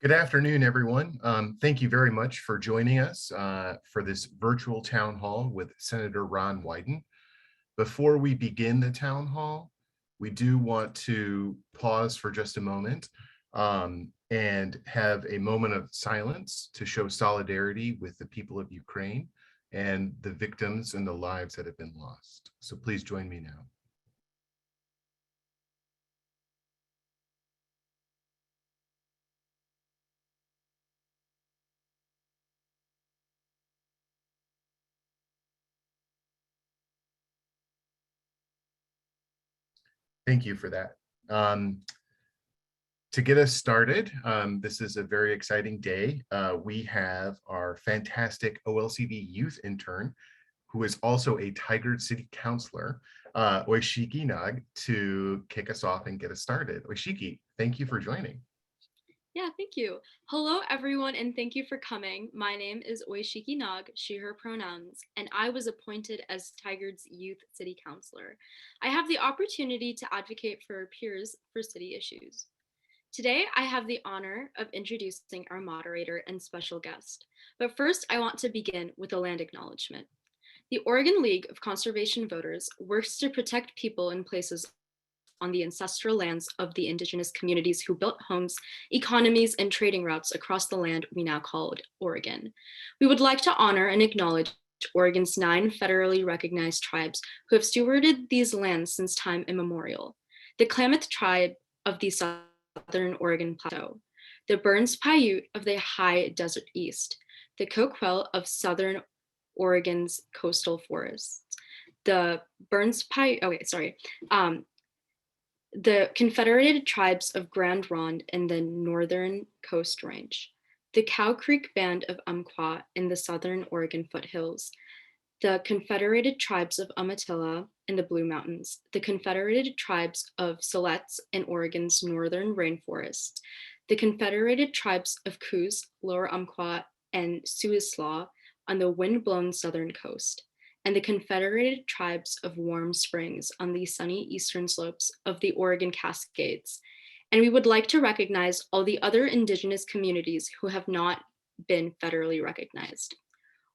Good afternoon, everyone. Thank you very much for joining us for this virtual town hall with Senator Ron Wyden. Before we begin the town hall, we do want to pause for just a moment and have a moment of silence to show solidarity with the people of Ukraine and the victims and the lives that have been lost. So please join me now. Thank you for that. To get us started, this is a very exciting day. We have our fantastic OLCV youth intern, who is also a Tigard City Councilor, Oishiki Nag, to kick us off and get us started. Oishiki, thank you for joining. Yeah, thank you. Hello, everyone, and thank you for coming. My name is Oishiki Nag, she, her pronouns, and I was appointed as Tigard's Youth City Councilor. I have the opportunity to advocate for our peers for city issues. Today, I have the honor of introducing our moderator and special guest. But first, I want to begin with a land acknowledgement. The Oregon League of Conservation Voters works to protect people in places on the ancestral lands of the indigenous communities who built homes, economies, and trading routes across the land we now call Oregon. We would like to honor and acknowledge Oregon's 9 federally recognized tribes who have stewarded these lands since time immemorial. The Klamath tribe of the Southern Oregon Plateau, the Burns Paiute of the High Desert East, the Coquille of Southern Oregon's coastal forests, the the Confederated Tribes of Grand Ronde in the Northern Coast Range, the Cow Creek Band of Umpqua in the Southern Oregon foothills, the Confederated Tribes of Umatilla in the Blue Mountains, the Confederated Tribes of Siletz in Oregon's northern rainforests, the Confederated Tribes of Coos, Lower Umpqua, and Siuslaw on the wind-blown southern coast, and the Confederated Tribes of Warm Springs on the sunny eastern slopes of the Oregon Cascades. And we would like to recognize all the other Indigenous communities who have not been federally recognized.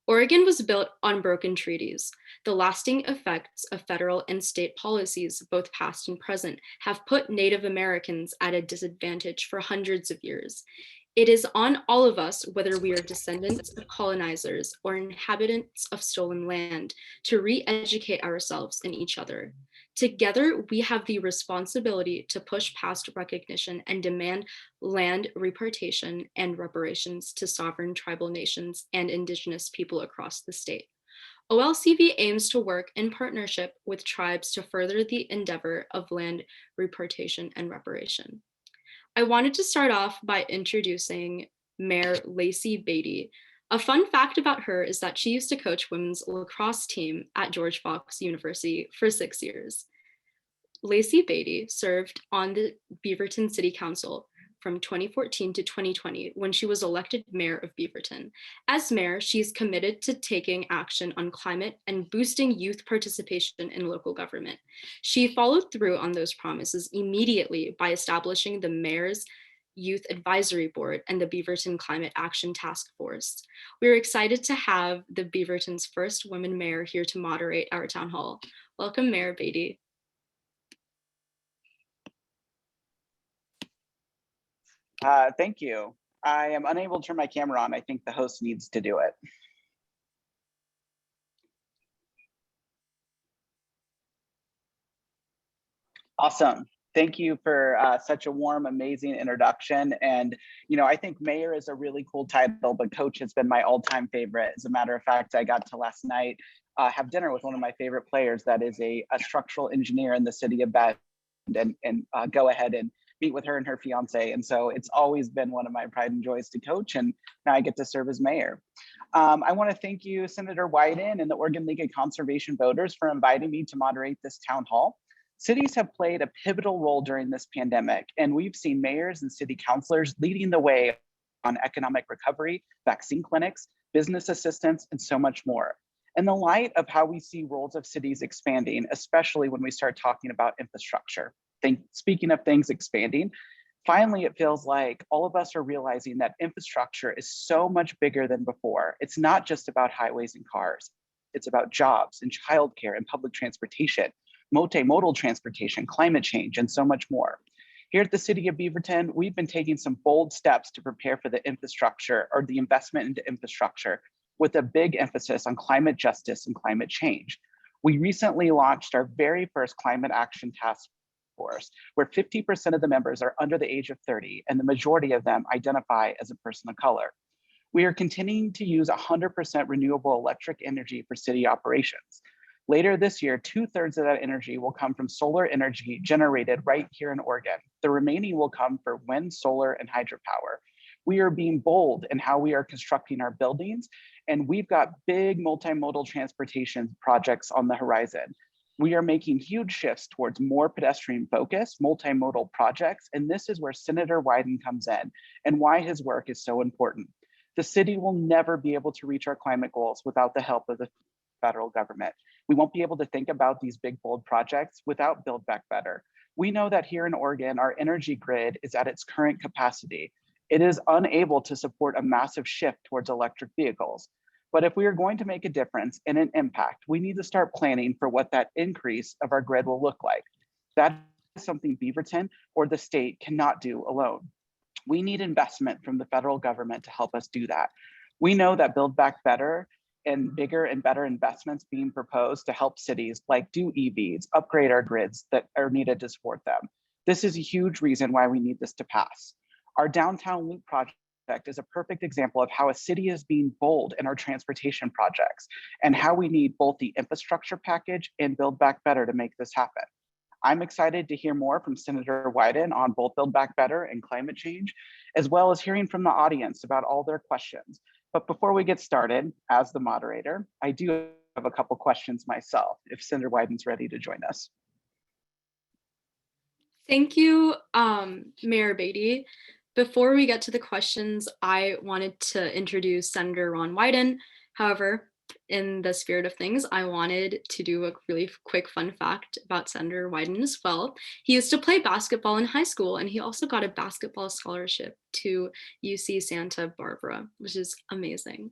Oregon was built on broken treaties. The lasting effects of federal and state policies, both past and present, have put Native Americans at a disadvantage for hundreds of years. It is on all of us, whether we are descendants of colonizers or inhabitants of stolen land, to re-educate ourselves and each other. Together, we have the responsibility to push past recognition and demand land repartition and reparations to sovereign tribal nations and Indigenous people across the state. OLCV aims to work in partnership with tribes to further the endeavor of land repartition and reparation. I wanted to start off by introducing Mayor Lacey Beatty. A fun fact about her is that she used to coach women's lacrosse team at George Fox University for 6 years. Lacey Beatty served on the Beaverton City Council from 2014 to 2020 when she was elected mayor of Beaverton. As mayor, she is committed to taking action on climate and boosting youth participation in local government. She followed through on those promises immediately by establishing the Mayor's Youth Advisory Board and the Beaverton Climate Action Task Force. We're excited to have the Beaverton's first woman mayor here to moderate our town hall. Welcome, Mayor Beatty. Thank you. I am unable to turn my camera on. I think the host needs to do it. Awesome. Thank you for such a warm, amazing introduction. And, I think mayor is a really cool title, but coach has been my all-time favorite. As a matter of fact, I got to last night have dinner with one of my favorite players that is a structural engineer in the city of Bend, and go ahead and meet with her and her fiance. And so it's always been one of my pride and joys to coach, and now I get to serve as mayor. I want to thank you, Senator Wyden and the Oregon League of Conservation Voters, for inviting me to moderate this town hall. Cities have played a pivotal role during this pandemic, and we've seen mayors and city councilors leading the way on economic recovery, vaccine clinics, business assistance, and so much more. In the light of how we see roles of cities expanding, especially when we start talking about infrastructure, speaking of things expanding, Finally, it feels like all of us are realizing that infrastructure is so much bigger than before. It's not just about highways and cars. It's about jobs and childcare and public transportation, multimodal transportation, climate change, and so much more. Here at the City of Beaverton, we've been taking some bold steps to prepare for the infrastructure or the investment into infrastructure with a big emphasis on climate justice and climate change. We recently launched our very first climate action task force, where 50% of the members are under the age of 30, and the majority of them identify as a person of color. We are continuing to use 100% renewable electric energy for city operations. Later this year, 2/3 of that energy will come from solar energy generated right here in Oregon. The remaining will come for wind, solar, and hydropower. We are being bold in how we are constructing our buildings, and we've got big multimodal transportation projects on the horizon. We are making huge shifts towards more pedestrian-focused, multimodal projects, and this is where Senator Wyden comes in and why his work is so important. The city will never be able to reach our climate goals without the help of the federal government. We won't be able to think about these big, bold projects without Build Back Better. We know that here in Oregon, our energy grid is at its current capacity. It is unable to support a massive shift towards electric vehicles. But if we are going to make a difference and an impact, we need to start planning for what that increase of our grid will look like. That is something Beaverton or the state cannot do alone. We need investment from the federal government to help us do that. We know that Build Back Better and bigger and better investments being proposed to help cities like do EVs, upgrade our grids that are needed to support them. This is a huge reason why we need this to pass. Our downtown loop project is a perfect example of how a city is being bold in our transportation projects and how we need both the infrastructure package and Build Back Better to make this happen. I'm excited to hear more from Senator Wyden on both Build Back Better and climate change, as well as hearing from the audience about all their questions. But before we get started, as the moderator, I do have a couple questions myself, if Senator Wyden's ready to join us. Thank you, Mayor Beatty. Before we get to the questions, I wanted to introduce Senator Ron Wyden. However, in the spirit of things, I wanted to do a really quick fun fact about Senator Wyden as well. He used to play basketball in high school, and he also got a basketball scholarship to UC Santa Barbara, which is amazing.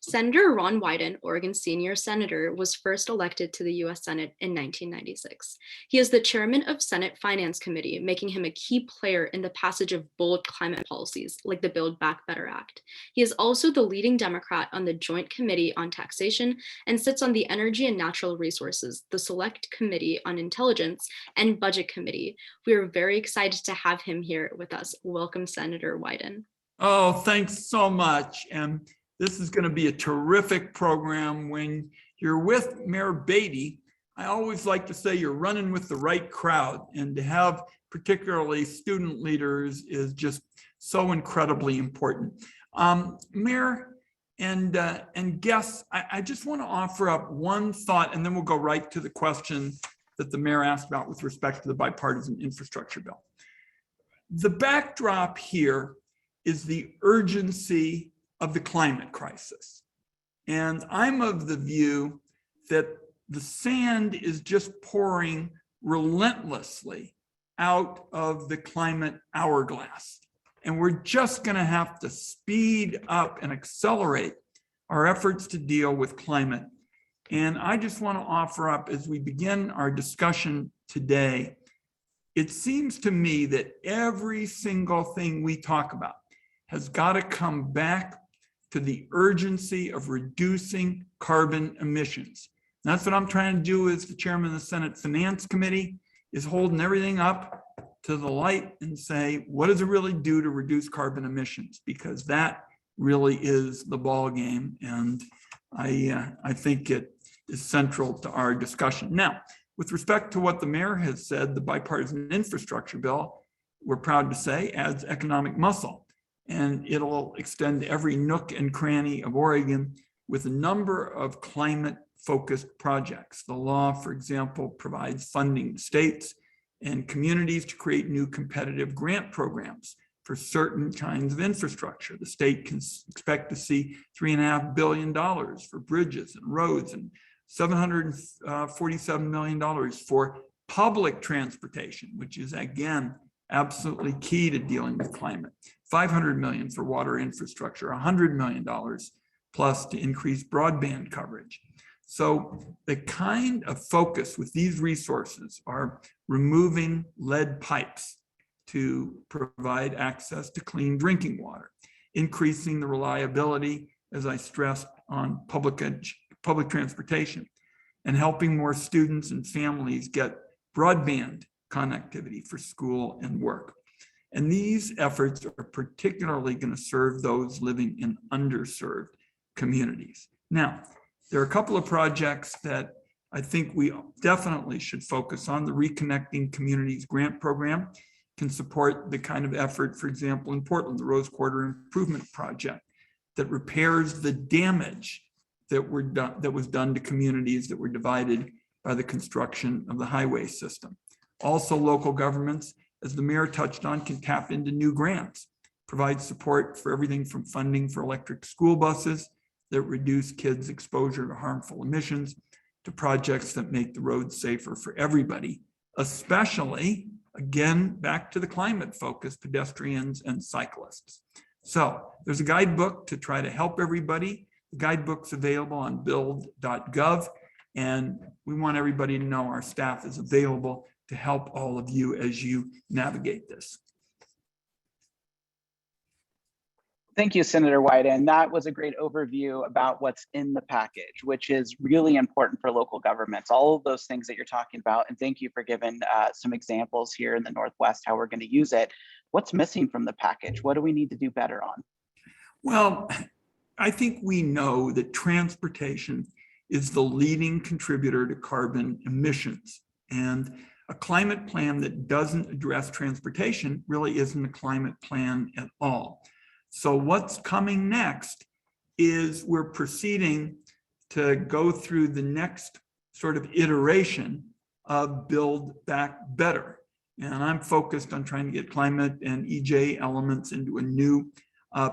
Senator Ron Wyden, Oregon senior senator, was first elected to the U.S. Senate in 1996. He is the chairman of Senate Finance Committee, making him a key player in the passage of bold climate policies like the Build Back Better Act. He is also the leading Democrat on the Joint Committee on Taxation and sits on the Energy and Natural Resources, the Select Committee on Intelligence, and Budget Committee. We are very excited to have him here with us. Welcome, Senator Wyden. Oh, thanks so much. And this is going to be a terrific program. When you're with Mayor Beatty, I always like to say you're running with the right crowd, and to have particularly student leaders is just so incredibly important. Mayor and guests, I just want to offer up one thought, and then we'll go right to the question that the mayor asked about with respect to the bipartisan infrastructure bill. The backdrop here is the urgency of the climate crisis. And I'm of the view that the sand is just pouring relentlessly out of the climate hourglass. And we're just going to have to speed up and accelerate our efforts to deal with climate. And I just want to offer up, as we begin our discussion today, it seems to me that every single thing we talk about has got to come back to the urgency of reducing carbon emissions. And that's what I'm trying to do as the chairman of the Senate Finance Committee, is holding everything up to the light and say, what does it really do to reduce carbon emissions? Because that really is the ball game. And I think it is central to our discussion. Now, with respect to what the mayor has said, the bipartisan infrastructure bill, we're proud to say, adds economic muscle. And it'll extend every nook and cranny of Oregon with a number of climate-focused projects. The law, for example, provides funding to states and communities to create new competitive grant programs for certain kinds of infrastructure. The state can expect to see $3.5 billion for bridges and roads and $747 million for public transportation, which is, again, absolutely key to dealing with climate. $500 million for water infrastructure, $100 million plus to increase broadband coverage. So the kind of focus with these resources are removing lead pipes to provide access to clean drinking water, increasing the reliability, as I stressed, on public transportation, and helping more students and families get broadband connectivity for school and work. And these efforts are particularly going to serve those living in underserved communities. Now, there are a couple of projects that I think we definitely should focus on. The Reconnecting Communities Grant Program can support the kind of effort, for example, in Portland, the Rose Quarter Improvement Project that repairs the damage that was done to communities that were divided by the construction of the highway system. Also, local governments, as the mayor touched on, can tap into new grants, provide support for everything from funding for electric school buses that reduce kids' exposure to harmful emissions to projects that make the roads safer for everybody, especially, again, back to the climate focus, pedestrians and cyclists. So there's a guidebook to try to help everybody. The guidebook's available on build.gov, and we want everybody to know our staff is available to help all of you as you navigate this. Thank you, Senator Wyden. That was a great overview about what's in the package, which is really important for local governments, all of those things that you're talking about. And thank you for giving some examples here in the Northwest, how we're going to use it. What's missing from the package? What do we need to do better on? Well, I think we know that transportation is the leading contributor to carbon emissions. And a climate plan that doesn't address transportation really isn't a climate plan at all. So what's coming next is we're proceeding to go through the next sort of iteration of Build Back Better. And I'm focused on trying to get climate and EJ elements into a new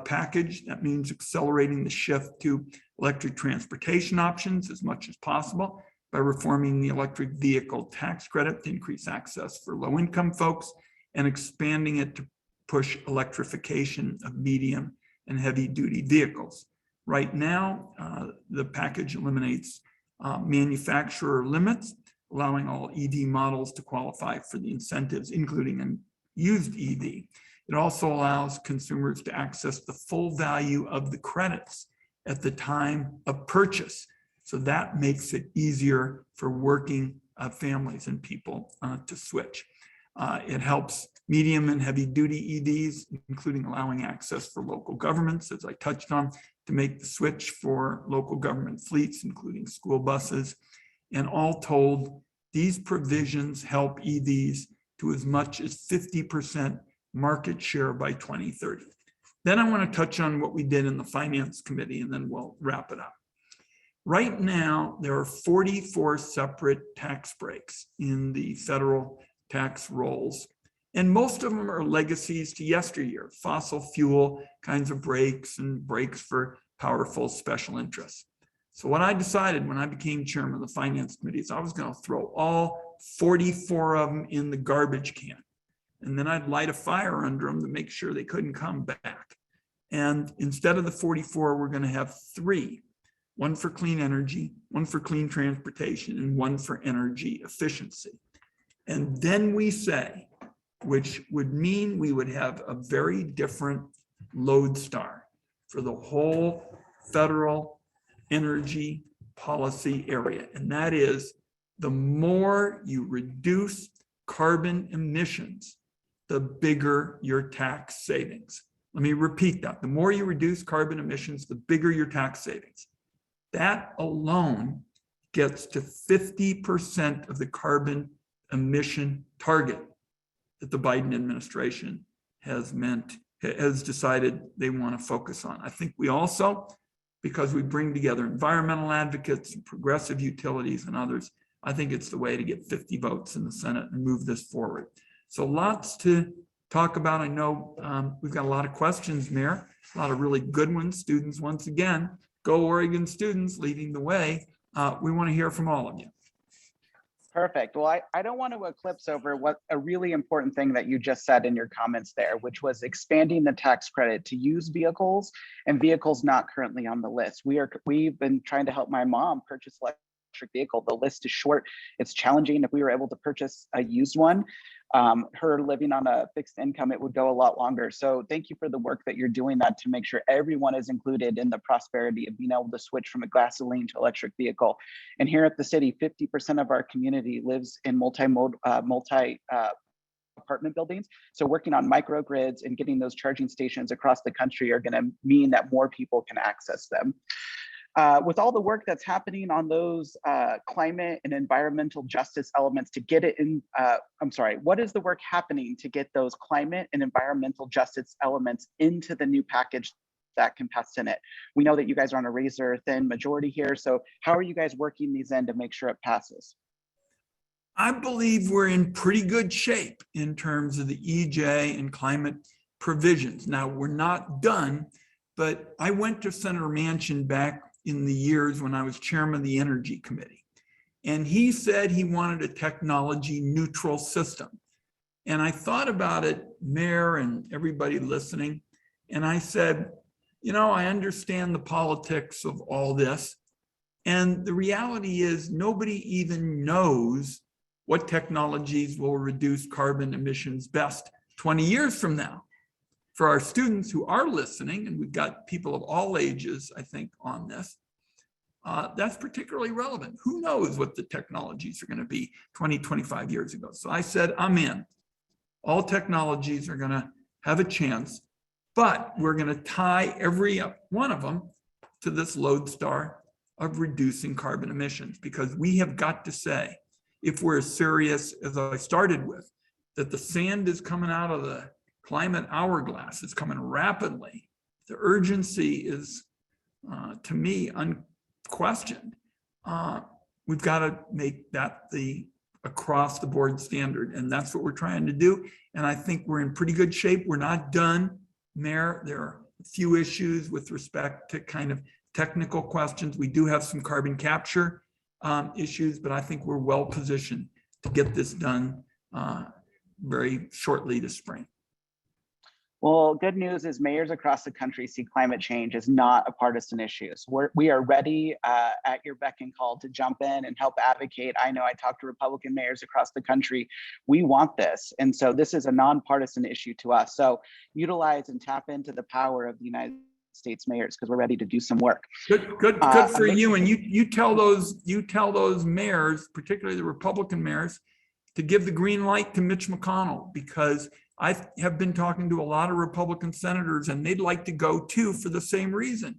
package. That means accelerating the shift to electric transportation options as much as possible by reforming the electric vehicle tax credit to increase access for low-income folks and expanding it to push electrification of medium and heavy-duty vehicles. Right now, the package eliminates manufacturer limits, allowing all EV models to qualify for the incentives, including a used EV. It also allows consumers to access the full value of the credits at the time of purchase. So that makes it easier for working families and people to switch. It helps medium and heavy duty EVs, including allowing access for local governments, as I touched on, to make the switch for local government fleets, including school buses. And all told, these provisions help EVs to as much as 50% market share by 2030. Then I want to touch on what we did in the Finance Committee, and then we'll wrap it up. Right now, there are 44 separate tax breaks in the federal tax rolls, and most of them are legacies to yesteryear, fossil fuel kinds of breaks and breaks for powerful special interests. So what I decided when I became chairman of the Finance Committee is I was going to throw all 44 of them in the garbage can, and then I'd light a fire under them to make sure they couldn't come back. And instead of the 44, we're going to have 3. One for clean energy, one for clean transportation, and one for energy efficiency. And then we say, which would mean we would have a very different lodestar for the whole federal energy policy area. And that is, the more you reduce carbon emissions, the bigger your tax savings. Let me repeat that. The more you reduce carbon emissions, the bigger your tax savings. That alone gets to 50% of the carbon emission target that the Biden administration has decided they want to focus on. I think we also, because we bring together environmental advocates, progressive utilities, and others, I think it's the way to get 50 votes in the Senate and move this forward. So lots to talk about. I know we've got a lot of questions, Mayor, a lot of really good ones. Students, once again, go Oregon students, leading the way. We want to hear from all of you. Perfect. Well, I don't want to eclipse over what a really important thing that you just said in your comments there, which was expanding the tax credit to used vehicles and vehicles not currently on the list. We've been trying to help my mom purchase electric vehicle. The list is short. It's challenging. If we were able to purchase a used one, her living on a fixed income, it would go a lot longer. So thank you for the work that you're doing that to make sure everyone is included in the prosperity of being able to switch from a gasoline to electric vehicle. And here at the city, 50% of our community lives in multi apartment buildings. So working on microgrids and getting those charging stations across the country are going to mean that more people can access them. With all the work that's happening on those climate and environmental justice elements to get it in, what is the work happening to get those climate and environmental justice elements into the new package that can pass Senate? We know that you guys are on a razor thin majority here. So how are you guys working these in to make sure it passes? I believe we're in pretty good shape in terms of the EJ and climate provisions. Now, we're not done, but I went to Senator Manchin back in the years when I was chairman of the Energy Committee, and he said he wanted a technology neutral system. And I thought about it, Mayor and everybody listening, and I said, you know, I understand the politics of all this. And the reality is nobody even knows what technologies will reduce carbon emissions best 20 years from now. For our students who are listening, and we've got people of all ages, I think, on this, that's particularly relevant. Who knows what the technologies are going to be 20, 25 years ago? So I said, I'm in. All technologies are going to have a chance, but we're going to tie every one of them to this lodestar of reducing carbon emissions, because we have got to say, if we're as serious as I started with, that the sand is coming out of the climate hourglass, it's coming rapidly. The urgency is, to me, unquestioned. We've got to make that the across the board standard, and that's what we're trying to do. And I think we're in pretty good shape. We're not done, Mayor. There are a few issues with respect to kind of technical questions. We do have some carbon capture issues, but I think we're well positioned to get this done very shortly this spring. Well, good news is mayors across the country see climate change as not a partisan issue. So we are ready at your beck and call to jump in and help advocate. I know I talked to Republican mayors across the country. We want this. And so this is a nonpartisan issue to us. So utilize and tap into the power of the United States mayors, because we're ready to do some work. Good for you. And you tell those mayors, particularly the Republican mayors, to give the green light to Mitch McConnell, because I have been talking to a lot of Republican senators and they'd like to go too for the same reason.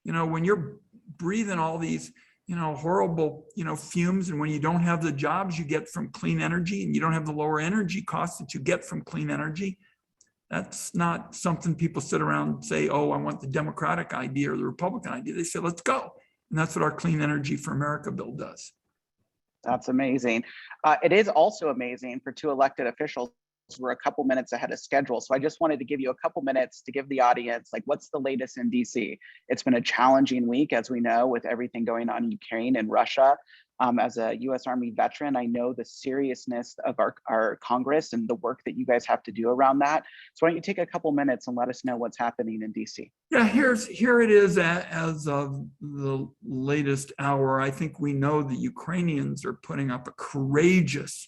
You know, when you're breathing all these, horrible, fumes, and when you don't have the jobs you get from clean energy and you don't have the lower energy costs that you get from clean energy, that's not something people sit around and say, oh, I want the Democratic idea or the Republican idea. They say, let's go. And that's what our Clean Energy for America bill does. That's amazing. It is also amazing for two elected officials. We're a couple minutes ahead of schedule. So I just wanted to give you a couple minutes to give the audience, like, what's the latest in DC? It's been a challenging week, as we know, with everything going on in Ukraine and Russia. As a U.S. Army veteran, I know the seriousness of our Congress and the work that you guys have to do around that. So why don't you take a couple minutes and let us know what's happening in DC? Yeah, here it is as of the latest hour. I think we know the Ukrainians are putting up a courageous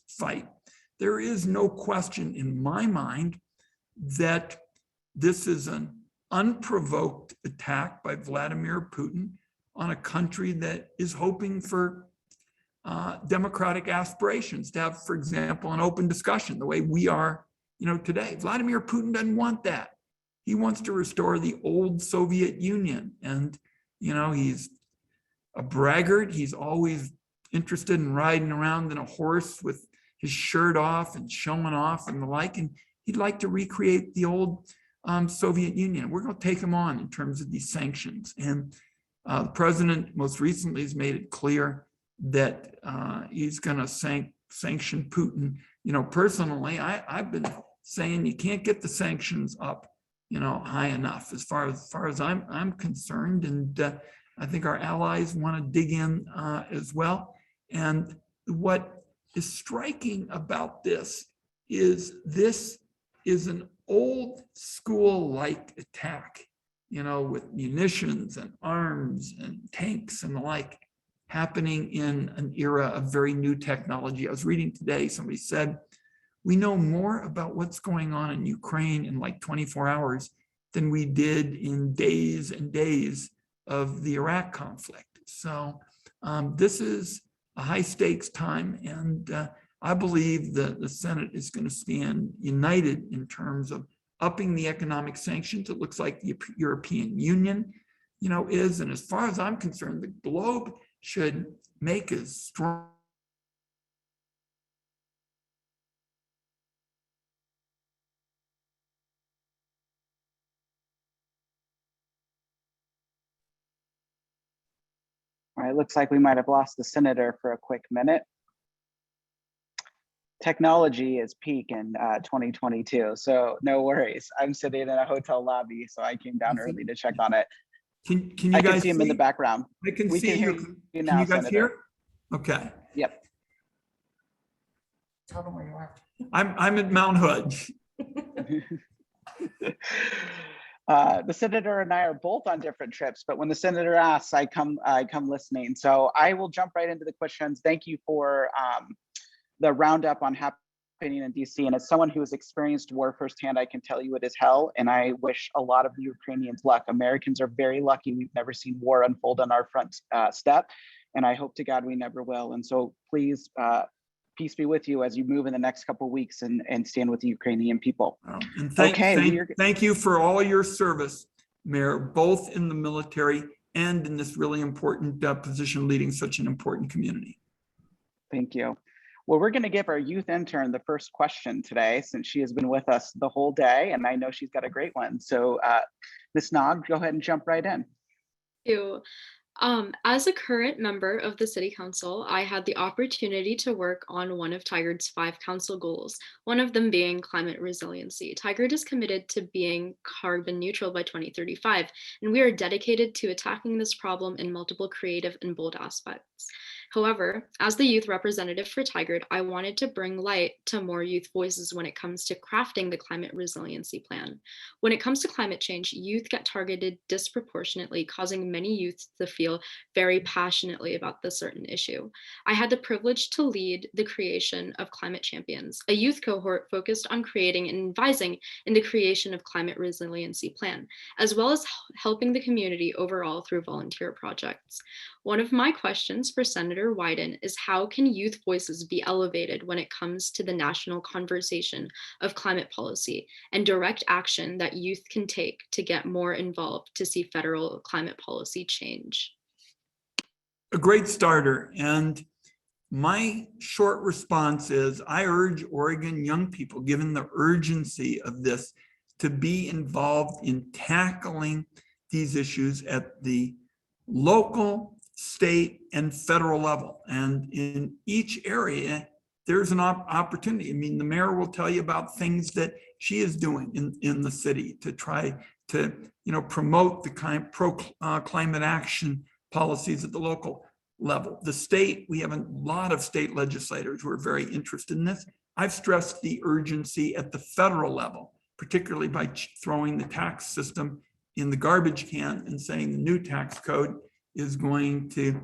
fight. There is no question in my mind that this is an unprovoked attack by Vladimir Putin on a country that is hoping for democratic aspirations, to have, for example, an open discussion the way we are, today. Vladimir Putin doesn't want that. He wants to restore the old Soviet Union. And, he's a braggart. He's always interested in riding around in a horse with his shirt off and showing off and the like. And he'd like to recreate the old Soviet Union. We're going to take him on in terms of these sanctions. And the president most recently has made it clear that he's going to sanction Putin. Personally, I've been saying you can't get the sanctions up, high enough as far as I'm concerned. And I think our allies want to dig in as well. And what is striking about this is an old school-like attack, with munitions and arms and tanks and the like, happening in an era of very new technology. I was reading today, somebody said, we know more about what's going on in Ukraine in like 24 hours than we did in days and days of the Iraq conflict. So this is a high stakes time, and I believe that the Senate is going to stand united in terms of upping the economic sanctions. It looks like the European Union, is, and as far as I'm concerned, the globe should make as strong. All right, looks like we might have lost the senator for a quick minute. Technology is peak in 2022, so no worries. I'm sitting in a hotel lobby, so I came down early to check on it. Can you I guys can see him in the background. I can We see can hear you. you Can now, you guys Senator. hear? Okay. Yep. Tell them where you are. I'm at Mount Hood. The senator and I are both on different trips, but when the senator asks, I come listening. So I will jump right into the questions. Thank you for the roundup on happening in DC. And as someone who has experienced war firsthand, I can tell you it is hell. And I wish a lot of the Ukrainians luck. Americans are very lucky. We've never seen war unfold on our front step. And I hope to God we never will. And so please, peace be with you as you move in the next couple of weeks and stand with the Ukrainian people. And thank you for all your service, Mayor, both in the military and in this really important position leading such an important community. Thank you. Well, we're going to give our youth intern the first question today, since she has been with us the whole day, and I know she's got a great one. So Ms. Nog, go ahead and jump right in. Thank you. As a current member of the City Council, I had the opportunity to work on one of Tigard's 5 council goals, one of them being climate resiliency. Tigard is committed to being carbon neutral by 2035, and we are dedicated to attacking this problem in multiple creative and bold aspects. However, as the youth representative for Tigard, I wanted to bring light to more youth voices when it comes to crafting the climate resiliency plan. When it comes to climate change, youth get targeted disproportionately, causing many youth to feel very passionately about this certain issue. I had the privilege to lead the creation of Climate Champions, a youth cohort focused on creating and advising in the creation of climate resiliency plan, as well as helping the community overall through volunteer projects. One of my questions for Senator Wyden is, how can youth voices be elevated when it comes to the national conversation of climate policy and direct action that youth can take to get more involved to see federal climate policy change? A great starter. And my short response is, I urge Oregon young people, given the urgency of this, to be involved in tackling these issues at the local, state, and federal level. And in each area, there's an opportunity. I mean, the mayor will tell you about things that she is doing in the city to try to, promote the kind of climate action policies at the local level. The state, we have a lot of state legislators who are very interested in this. I've stressed the urgency at the federal level, particularly by throwing the tax system in the garbage can and saying the new tax code is going to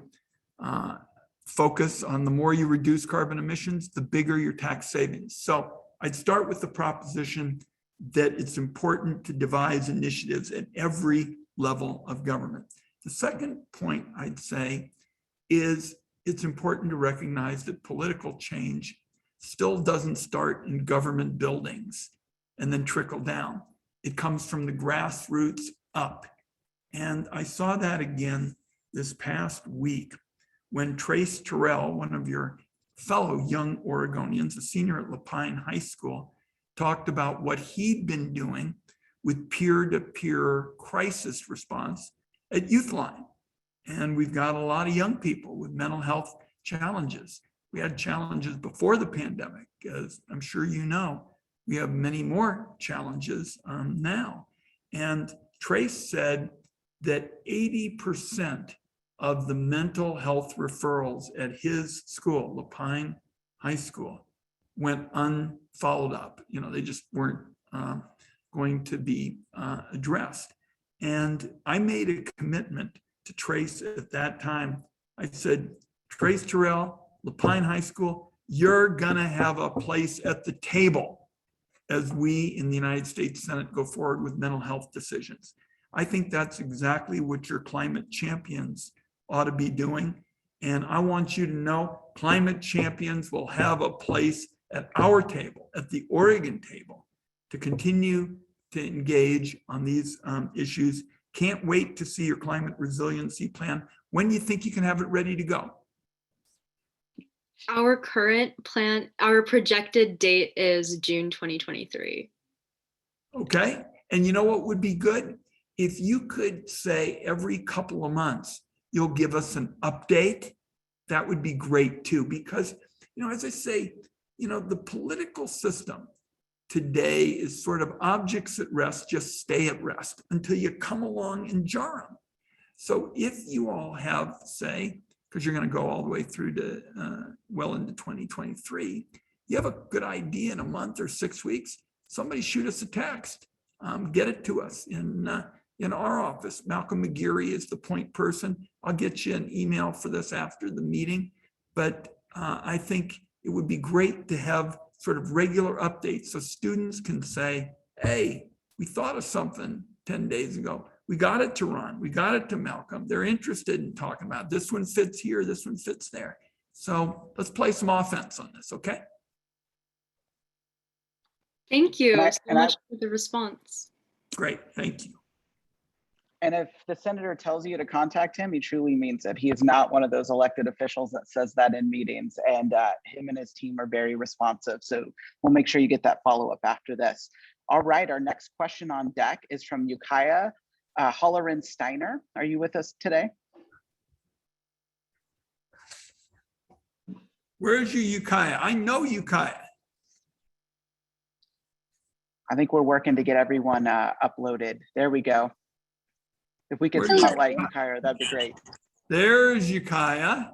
focus on the more you reduce carbon emissions, the bigger your tax savings. So I'd start with the proposition that it's important to devise initiatives at every level of government. The second point I'd say is it's important to recognize that political change still doesn't start in government buildings and then trickle down. It comes from the grassroots up. And I saw that again this past week when Trace Terrell, one of your fellow young Oregonians, a senior at Lapine High School, talked about what he'd been doing with peer-to-peer crisis response at Youthline. And we've got a lot of young people with mental health challenges. We had challenges before the pandemic, as I'm sure you know. We have many more challenges now. And Trace said that 80% of the mental health referrals at his school, Lapine High School, went unfollowed up. You know, they just weren't going to be addressed. And I made a commitment to Trace at that time. I said, Trace Terrell, Lapine High School, you're gonna have a place at the table as we in the United States Senate go forward with mental health decisions. I think that's exactly what your climate champions ought to be doing. And I want you to know climate champions will have a place at our table, at the Oregon table, to continue to engage on these issues. Can't wait to see your climate resiliency plan. When do you think you can have it ready to go? Our current plan, our projected date is June 2023. Okay. And you know what would be good? If you could say every couple of months, you'll give us an update, that would be great too. Because, you know, as I say, you know, the political system today is sort of objects at rest, just stay at rest until you come along and jar them. So if you all have, say, because you're going to go all the way through to well into 2023, you have a good idea in a month or 6 weeks, somebody shoot us a text, get it to us in our office. Malcolm McGeary is the point person. I'll get you an email for this after the meeting, but I think it would be great to have sort of regular updates so students can say, hey, we thought of something 10 days ago. We got it to Ron, we got it to Malcolm. They're interested in talking about it. This one fits here, this one fits there. So let's play some offense on this, okay? Thank you And so much for the response. Great, thank you. And if the senator tells you to contact him, he truly means it. He is not one of those elected officials that says that in meetings, and him and his team are very responsive. So we'll make sure you get that follow-up after this. All right, our next question on deck is from Ukiah Hollerin Steiner. Are you with us today? Where's your Ukiah? I know Ukiah. I think we're working to get everyone uploaded. There we go. If we could Where's spotlight Ukiah, that'd be great. There's Ukiah.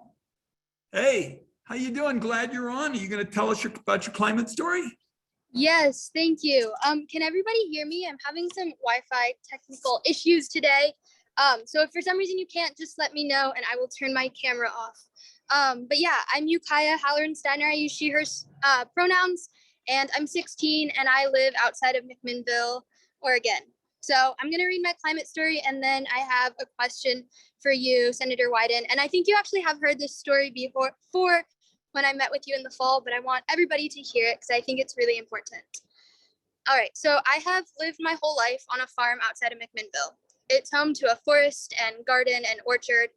Hey, how you doing? Glad you're on. Are you going to tell us about your climate story? Yes, thank you. Can everybody hear me? I'm having some Wi-Fi technical issues today. So if for some reason you can't, just let me know and I will turn my camera off. But yeah, I'm Ukiah Halloran-Steiner. I use she, her pronouns, and I'm 16 and I live outside of McMinnville, Oregon. So I'm gonna read my climate story and then I have a question for you, Senator Wyden. And I think you actually have heard this story before when I met with you in the fall, but I want everybody to hear it because I think it's really important. All right, so I have lived my whole life on a farm outside of McMinnville. It's home to a forest and garden and orchard,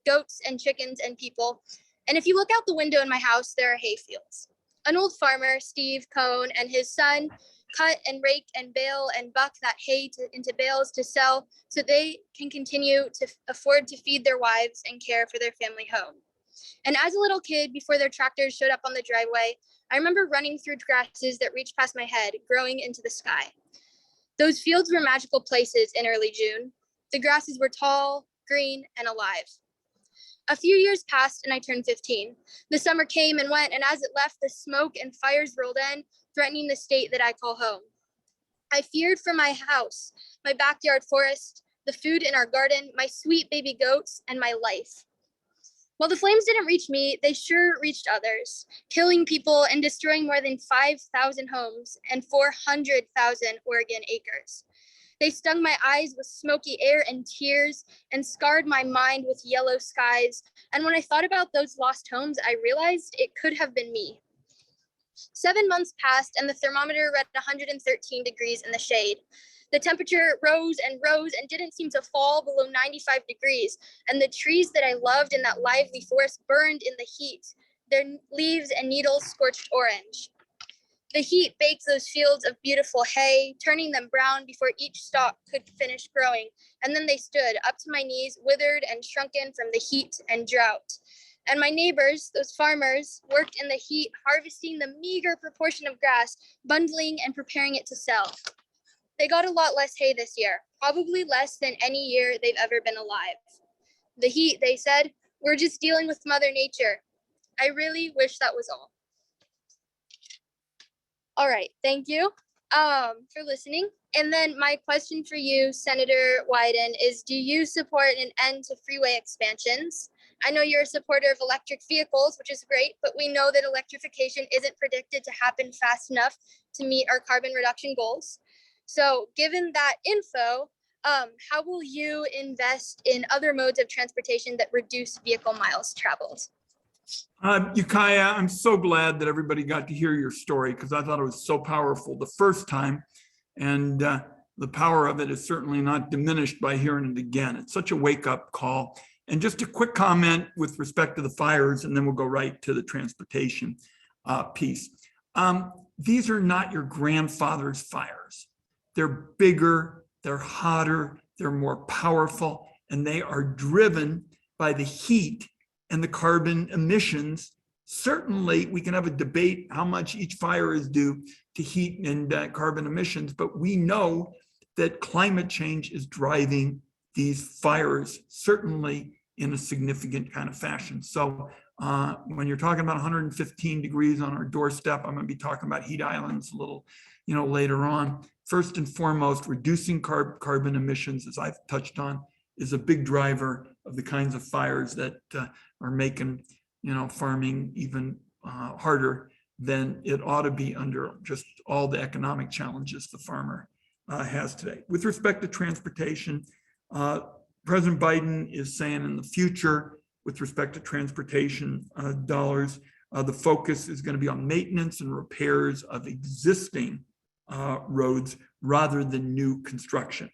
goats and chickens and people. And if you look out the window in my house, there are hay fields. An old farmer, Steve Cohn, and his son cut and rake and bale and buck that hay into bales to sell so they can continue to afford to feed their wives and care for their family home. And as a little kid, before their tractors showed up on the driveway, I remember running through grasses that reached past my head, growing into the sky. Those fields were magical places in early June. The grasses were tall, green, and alive. A few years passed and I turned 15. The summer came and went, and as it left, the smoke and fires rolled in, threatening the state that I call home. I feared for my house, my backyard forest, the food in our garden, my sweet baby goats, and my life. While the flames didn't reach me, they sure reached others, killing people and destroying more than 5,000 homes and 400,000 Oregon acres. They stung my eyes with smoky air and tears and scarred my mind with yellow skies. And when I thought about those lost homes, I realized it could have been me. 7 months passed and the thermometer read 113 degrees in the shade. The temperature rose and didn't seem to fall below 95 degrees. And the trees that I loved in that lively forest burned in the heat, their leaves and needles scorched orange. The heat baked those fields of beautiful hay, turning them brown before each stalk could finish growing. And then they stood up to my knees, withered and shrunken from the heat and drought. And my neighbors, those farmers, worked in the heat, harvesting the meager proportion of grass, bundling and preparing it to sell. They got a lot less hay this year, probably less than any year they've ever been alive. the heat, they said, we're just dealing with Mother Nature. I really wish that was all. All right, thank you for listening. And then my question for you, Senator Wyden, is do you support an end to freeway expansions? I know you're a supporter of electric vehicles, which is great, but we know that electrification isn't predicted to happen fast enough to meet our carbon reduction goals. So given that info, how will you invest in other modes of transportation that reduce vehicle miles traveled? Ukiah, I'm so glad that everybody got to hear your story because I thought it was so powerful the first time. And the power of it is certainly not diminished by hearing it again. It's such a wake-up call. And just a quick comment with respect to the fires, and then we'll go right to the transportation piece. These are not your grandfather's fires. They're bigger, they're hotter, they're more powerful, and they are driven by the heat and the carbon emissions. Certainly, we can have a debate how much each fire is due to heat and carbon emissions, but we know that climate change is driving these fires, certainly in a significant kind of fashion. So when you're talking about 115 degrees on our doorstep, I'm going to be talking about heat islands a little, later on. First and foremost, reducing carbon emissions, as I've touched on, is a big driver of the kinds of fires that are making, farming even harder than it ought to be under just all the economic challenges the farmer has today. With respect to transportation, President Biden is saying in the future, with respect to transportation dollars, the focus is going to be on maintenance and repairs of existing roads rather than new construction.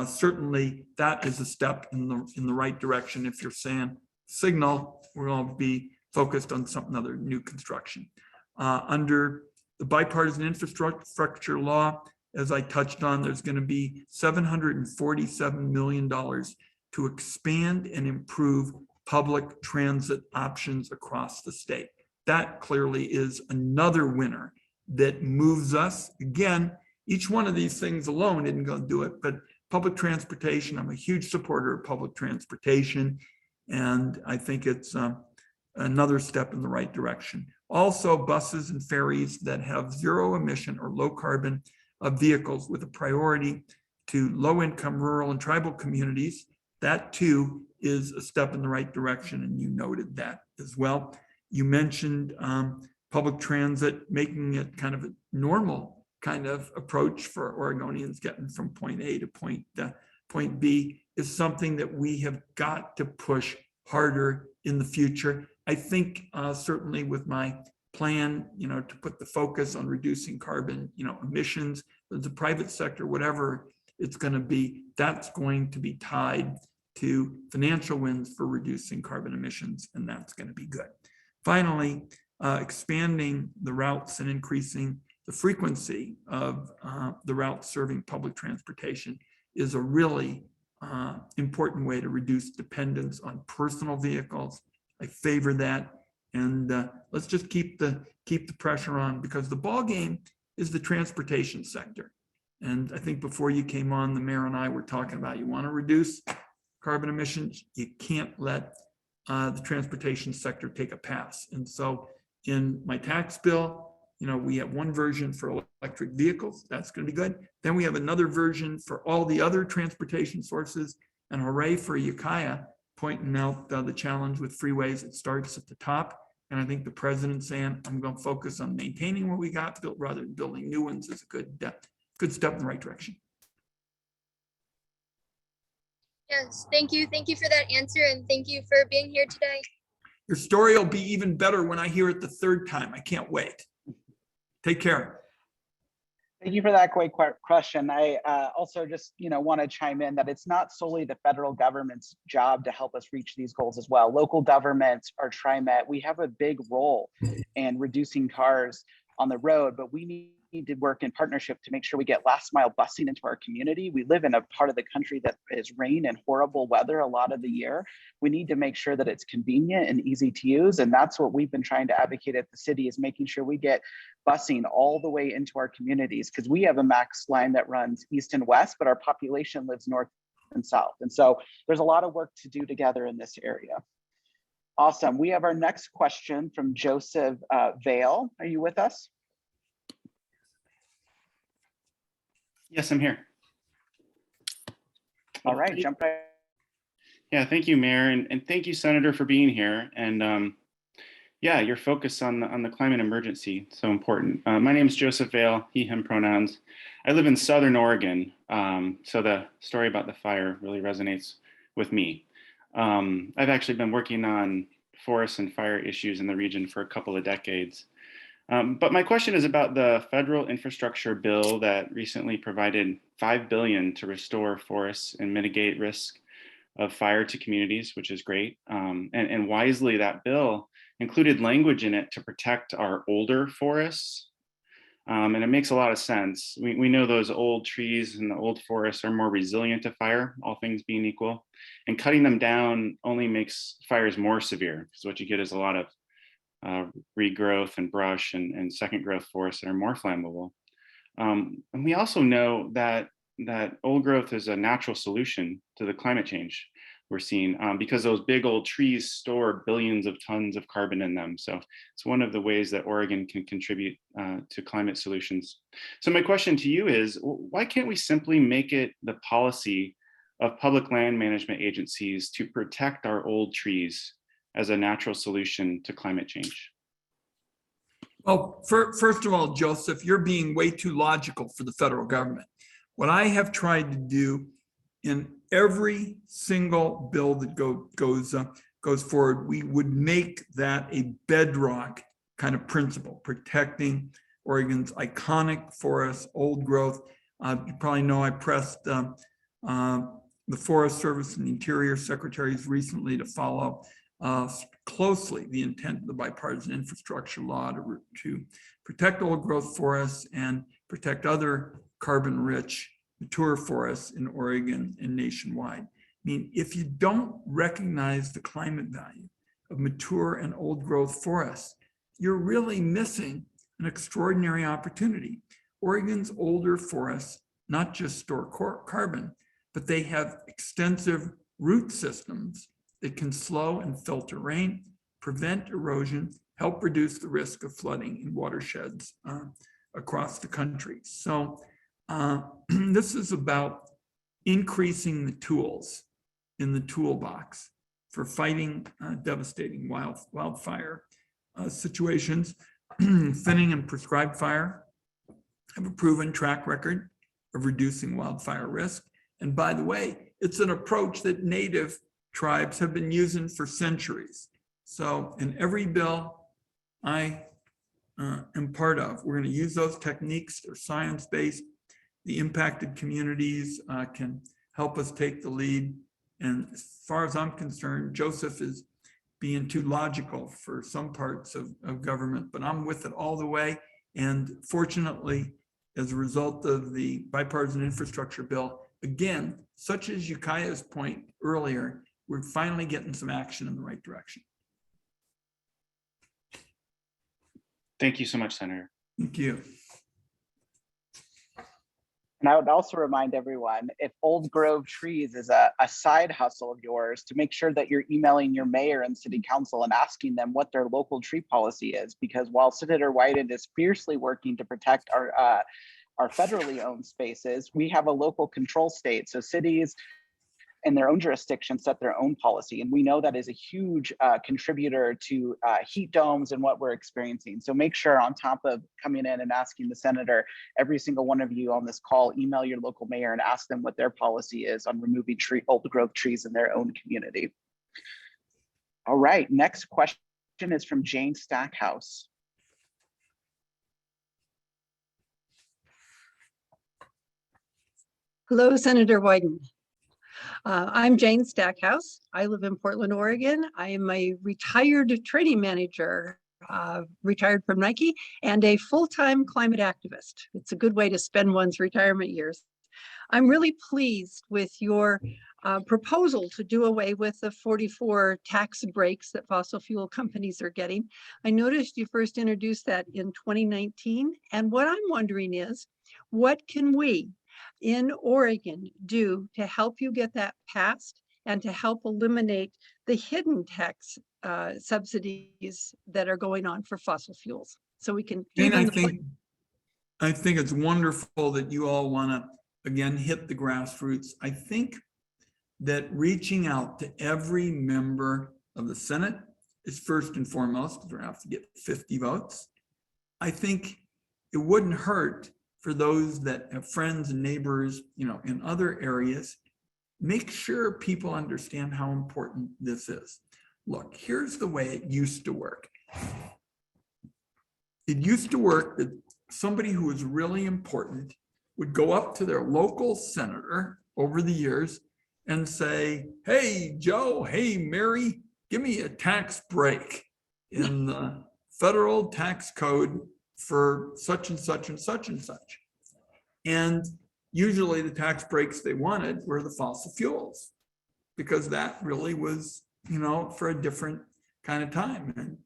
Certainly, that is a step in the right direction. If you're saying signal, we're going to be focused on something other, new construction. Under the bipartisan infrastructure law, as I touched on, there's going to be $747 million to expand and improve public transit options across the state. That clearly is another winner that moves us. Again, each one of these things alone isn't going to do it, but public transportation, I'm a huge supporter of public transportation, and I think it's another step in the right direction. Also, buses and ferries that have zero emission or low carbon vehicles with a priority to low income rural and tribal communities. That too is a step in the right direction, and you noted that as well. You mentioned public transit, making it kind of a normal kind of approach for Oregonians getting from point A to point B is something that we have got to push harder in the future. I think certainly with my plan, to put the focus on reducing carbon, emissions, the private sector, whatever it's going to be, that's going to be tied to financial wins for reducing carbon emissions, and that's going to be good. Finally, expanding the routes and increasing the frequency of the routes serving public transportation is a really important way to reduce dependence on personal vehicles. I favor that, and let's just keep the pressure on, because the ball game is the transportation sector. And I think before you came on, the mayor and I were talking about, you want to reduce carbon emissions, you can't let the transportation sector take a pass. And so in my tax bill, we have one version for electric vehicles. That's going to be good. Then we have another version for all the other transportation sources. And hooray for Ukiah pointing out the challenge with freeways. It starts at the top. And I think the president saying, I'm going to focus on maintaining what we got built rather than building new ones is a good step in the right direction. Yes, thank you. Thank you for that answer, and thank you for being here today. Your story will be even better when I hear it the third time. I can't wait. Take care. Thank you for that great question. I also just want to chime in that it's not solely the federal government's job to help us reach these goals as well. Local governments, our TriMet, we have a big role in reducing cars on the road, but we need to work in partnership to make sure we get last mile busing into our community. We live in a part of the country that is rain and horrible weather a lot of the year. We need to make sure that it's convenient and easy to use. And that's what we've been trying to advocate at the city, is making sure we get busing all the way into our communities, because we have a max line that runs east and west, but our population lives north and south. And so there's a lot of work to do together in this area. Awesome. We have our next question from Joseph Vale. Are you with us? Yes, I'm here. All right, jump right. Yeah, thank you, Mayor, and thank you, Senator, for being here. And yeah, your focus on the climate emergency, so important. My name is Joseph Vale, he, him pronouns. I live in Southern Oregon, so the story about the fire really resonates with me. I've actually been working on forest and fire issues in the region for a couple of decades. But my question is about the federal infrastructure bill that recently provided $5 billion to restore forests and mitigate risk of fire to communities, which is great. And wisely, that bill included language in it to protect our older forests. And it makes a lot of sense. We know those old trees and the old forests are more resilient to fire, all things being equal. And cutting them down only makes fires more severe, because what you get is a lot of regrowth and brush and second growth forests that are more flammable. And we also know that old growth is a natural solution to the climate change we're seeing, because those big old trees store billions of tons of carbon in them. So it's one of the ways that Oregon can contribute to climate solutions. So my question to you is, why can't we simply make it the policy of public land management agencies to protect our old trees as a natural solution to climate change? Well, first of all, Joseph, you're being way too logical for the federal government. What I have tried to do in every single bill that goes forward, we would make that a bedrock kind of principle, protecting Oregon's iconic forests, old growth. You probably know I pressed the Forest Service and the Interior Secretaries recently to follow closely the intent of the bipartisan infrastructure law to protect old growth forests and protect other carbon-rich mature forests in Oregon and nationwide. I mean, if you don't recognize the climate value of mature and old growth forests, you're really missing an extraordinary opportunity. Oregon's older forests not just store carbon, but they have extensive root systems that can slow and filter rain, prevent erosion, help reduce the risk of flooding in watersheds across the country. So this is about increasing the tools in the toolbox for fighting devastating wildfire situations. Thinning and prescribed fire have a proven track record of reducing wildfire risk. And by the way, it's an approach that Native tribes have been using for centuries. So in every bill I am part of, we're going to use those techniques. They're science-based. The impacted communities can help us take the lead. And as far as I'm concerned, Joseph is being too logical for some parts of government, but I'm with it all the way. And fortunately, as a result of the bipartisan infrastructure bill, again, such as Ukiah's point earlier, we're finally getting some action in the right direction. Thank you so much, Senator. Thank you. And I would also remind everyone, if Old Grove Trees is a side hustle of yours, to make sure that you're emailing your mayor and city council and asking them what their local tree policy is, because while Senator Wyden is fiercely working to protect our federally owned spaces, we have a local control state. So cities in their own jurisdiction set their own policy. And we know that is a huge contributor to heat domes and what we're experiencing. So make sure, on top of coming in and asking the senator, every single one of you on this call, email your local mayor and ask them what their policy is on removing old growth trees in their own community. All right, next question is from Jane Stackhouse. Hello, Senator Wyden. I'm Jane Stackhouse. I live in Portland, Oregon. I am a retired training manager, retired from Nike, and a full-time climate activist. It's a good way to spend one's retirement years. I'm really pleased with your proposal to do away with the 44 tax breaks that fossil fuel companies are getting. I noticed you first introduced that in 2019. And what I'm wondering is, what can we, in Oregon do to help you get that passed and to help eliminate the hidden tax subsidies that are going on for fossil fuels? So we can Jane, even I think it's wonderful that you all want to, again, hit the grassroots. I think that reaching out to every member of the Senate is first and foremost, because we have to get 50 votes. I think it wouldn't hurt for those that have friends and neighbors, in other areas, make sure people understand how important this is. Look, here's the way it used to work. It used to work that somebody who was really important would go up to their local senator over the years and say, hey, Joe, hey, Mary, give me a tax break in the federal tax code for such and such and such and such. And usually the tax breaks they wanted were the fossil fuels, because that really was, for a different kind of time.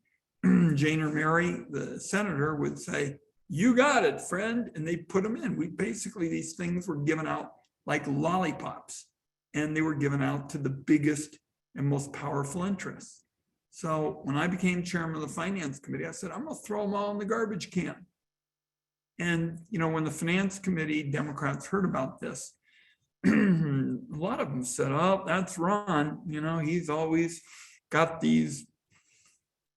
And Jane or Mary, the senator, would say, you got it, friend. And they put them in. These things were given out like lollipops, and they were given out to the biggest and most powerful interests. So when I became chairman of the finance committee, I said, I'm gonna throw them all in the garbage can. And, when the finance committee Democrats heard about this, a lot of them said, oh, that's Ron. He's always got these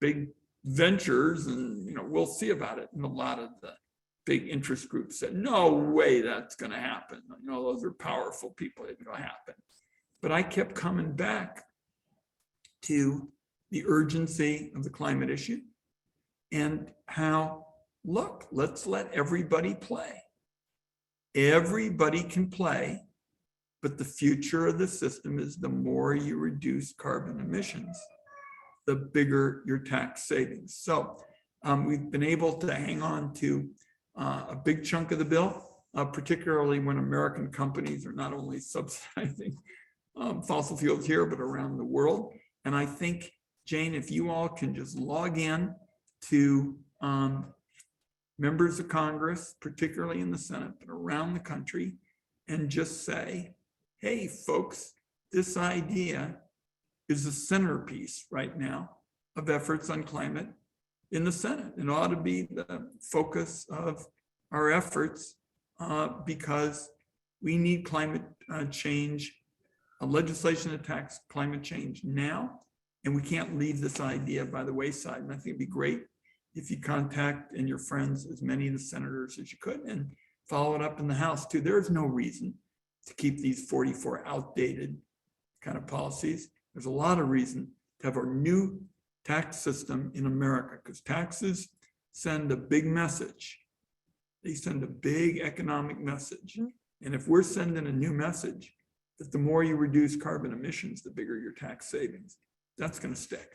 big ventures and, we'll see about it. And a lot of the big interest groups said, no way that's going to happen. Those are powerful people. It's going to happen. But I kept coming back to the urgency of the climate issue and how, look, let's let everybody play. Everybody can play, but the future of the system is the more you reduce carbon emissions, the bigger your tax savings. So we've been able to hang on to a big chunk of the bill, particularly when American companies are not only subsidizing fossil fuels here, but around the world. And I think, Jane, if you all can just log in to members of Congress, particularly in the Senate, but around the country, and just say, hey, folks, this idea is the centerpiece right now of efforts on climate in the Senate. It ought to be the focus of our efforts because we need climate change, legislation that attacks climate change now, and we can't leave this idea by the wayside. And I think it'd be great if you contact and your friends, as many of the senators as you could, and follow it up in the House too. There's no reason to keep these 44 outdated kind of policies. There's a lot of reason to have our new tax system in America, because taxes send a big message. They send a big economic message. And if we're sending a new message that the more you reduce carbon emissions, the bigger your tax savings, that's going to stick.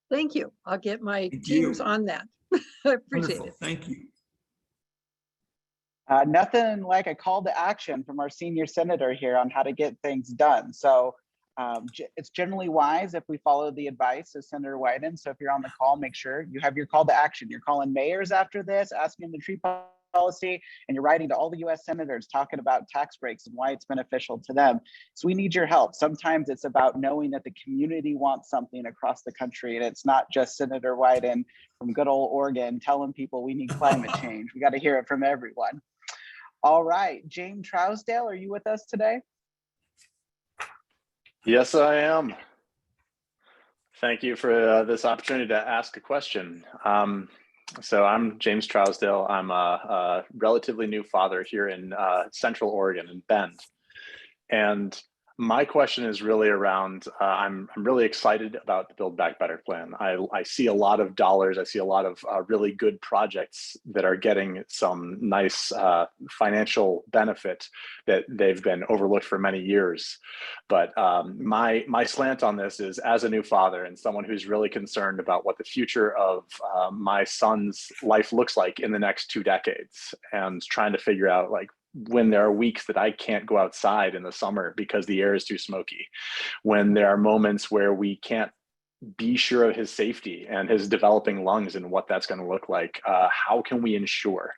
Thank you. I'll get my teams on that. I appreciate Wonderful. it. Thank you. Nothing like a call to action from our senior senator here on how to get things done. So it's generally wise if we follow the advice of Senator Wyden. So if you're on the call, make sure you have your call to action. You're calling mayors after this, asking the tree policy, and you're writing to all the US senators talking about tax breaks and why it's beneficial to them. So we need your help. Sometimes it's about knowing that the community wants something across the country, and it's not just Senator Wyden from good old Oregon telling people we need climate change. We got to hear it from everyone. All right, Jane Trousdale, are you with us today? Yes, I am. Thank you for this opportunity to ask a question. So I'm James Trousdale. I'm a relatively new father here in Central Oregon in Bend. And my question is really around, I'm really excited about the Build Back Better plan. I see a lot of dollars. I see a lot of really good projects that are getting some nice financial benefit that they've been overlooked for many years. But my slant on this is, as a new father and someone who's really concerned about what the future of my son's life looks like in the next 2 decades, and trying to figure out, like, when there are weeks that I can't go outside in the summer because the air is too smoky, when there are moments where we can't be sure of his safety and his developing lungs and what that's going to look like, how can we ensure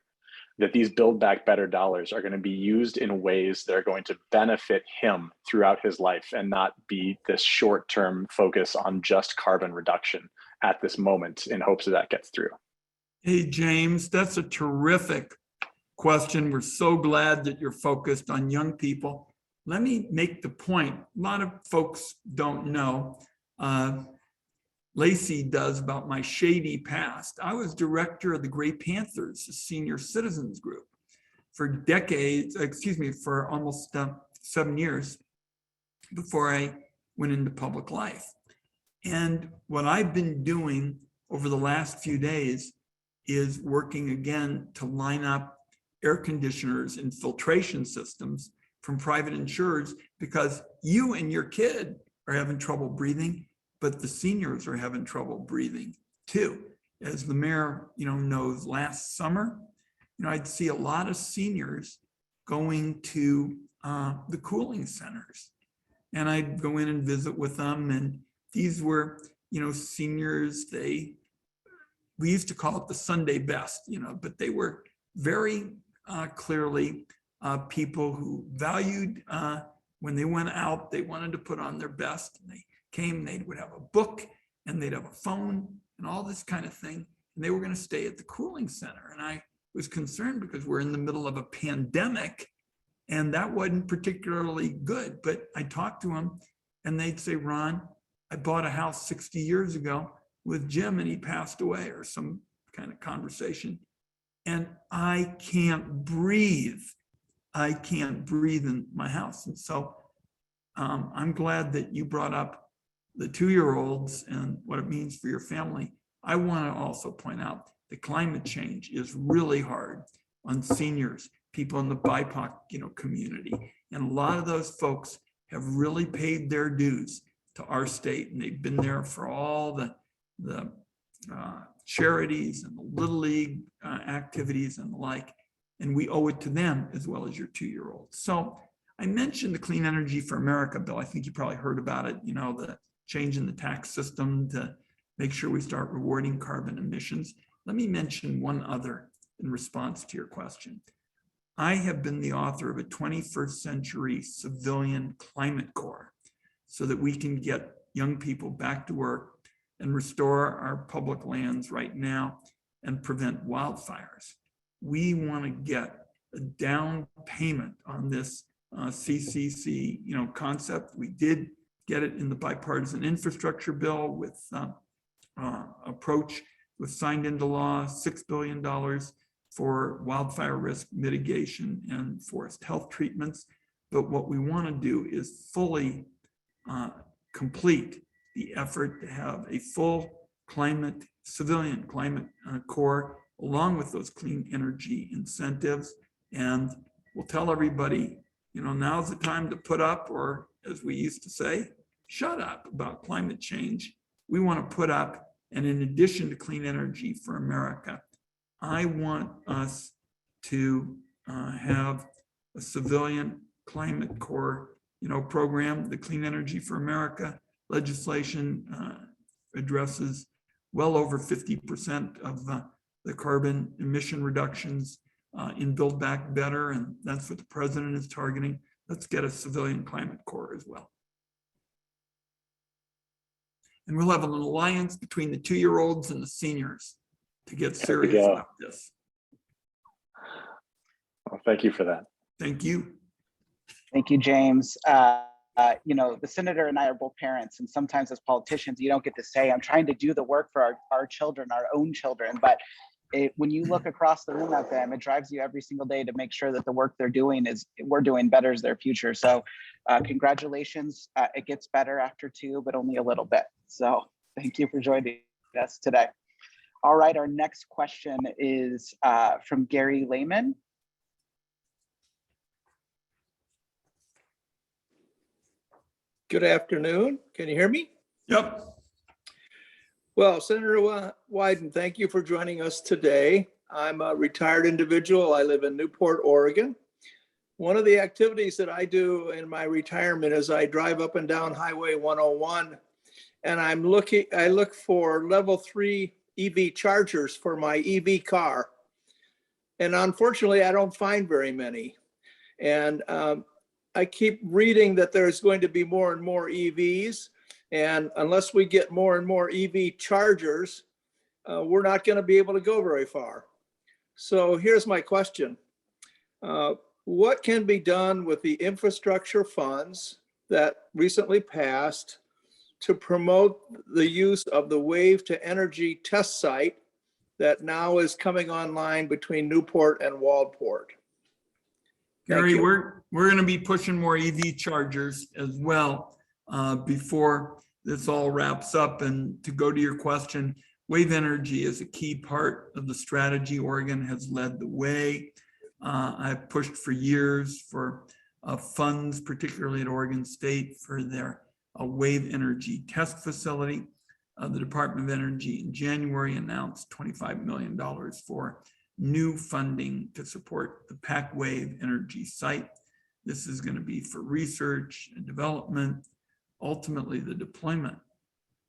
that these Build Back Better dollars are going to be used in ways that are going to benefit him throughout his life and not be this short-term focus on just carbon reduction at this moment in hopes that gets through. Hey, James, that's a terrific question. We're so glad that you're focused on young people. Let me make the point. A lot of folks don't know. Lacey does about my shady past. I was director of the Gray Panthers, a senior citizens group, for decades, for almost 7 years before I went into public life. And what I've been doing over the last few days is working again to line up air conditioners and filtration systems from private insurers, because you and your kid are having trouble breathing, but the seniors are having trouble breathing too. As the mayor, knows, last summer, I'd see a lot of seniors going to the cooling centers, and I'd go in and visit with them. And these were, seniors, we used to call it the Sunday best, but they were very clearly people who valued when they went out, they wanted to put on their best. And they came, they would have a book and they'd have a phone and all this kind of thing. And they were going to stay at the cooling center. And I was concerned because we're in the middle of a pandemic and that wasn't particularly good. But I talked to them and they'd say, Ron, I bought a house 60 years ago with Jim and he passed away, or some kind of conversation. And I can't breathe. I can't breathe in my house. And so I'm glad that you brought up the 2-year-olds and what it means for your family. I want to also point out that climate change is really hard on seniors, people in the BIPOC, community. And a lot of those folks have really paid their dues to our state, and they've been there for all the charities and the Little League activities and the like. And we owe it to them as well as your 2-year-olds. So I mentioned the Clean Energy for America bill. I think you probably heard about it, the change in the tax system to make sure we start rewarding carbon emissions. Let me mention one other in response to your question. I have been the author of a 21st century civilian climate corps so that we can get young people back to work and restore our public lands right now and prevent wildfires. We want to get a down payment on this CCC, concept. We did get it in the bipartisan infrastructure bill with approach was signed into law, $6 billion for wildfire risk mitigation and forest health treatments. But what we want to do is fully complete the effort to have a full civilian climate corps, along with those clean energy incentives. And we'll tell everybody, now's the time to put up, or as we used to say, shut up about climate change. We want to put up, and in addition to Clean Energy for America, I want us to have a civilian climate corps, program. The Clean Energy for America legislation addresses well over 50% of the carbon emission reductions in Build Back Better, and that's what the president is targeting. Let's get a civilian climate corps as well. And we'll have an alliance between the 2-year-olds and the seniors to get serious about this. Well, thank you for that. Thank you. Thank you, James. The senator and I are both parents, and sometimes as politicians, you don't get to say, I'm trying to do the work for our children, our own children. But when you look across the room at them, it drives you every single day to make sure that the work they're doing we're doing betters their future. So congratulations. It gets better after 2, but only a little bit. So thank you for joining us today. All right, our next question is from Gary Lehman. Good afternoon. Can you hear me? Yep. Well, Senator Wyden, thank you for joining us today. I'm a retired individual. I live in Newport, Oregon. One of the activities that I do in my retirement is I drive up and down Highway 101, and I look for level 3 EV chargers for my EV car. And unfortunately, I don't find very many. And I keep reading that there's going to be more and more EVs. And unless we get more and more EV chargers, we're not going to be able to go very far. So here's my question. What can be done with the infrastructure funds that recently passed to promote the use of the wave to energy test site that now is coming online between Newport and Waldport? Gary, we're going to be pushing more EV chargers as well before this all wraps up. And to go to your question, wave energy is a key part of the strategy. Oregon has led the way. I've pushed for years for funds, particularly at Oregon State, for their wave energy test facility. The Department of Energy in January announced $25 million for new funding to support the PAC Wave energy site. This is going to be for research and development, ultimately the deployment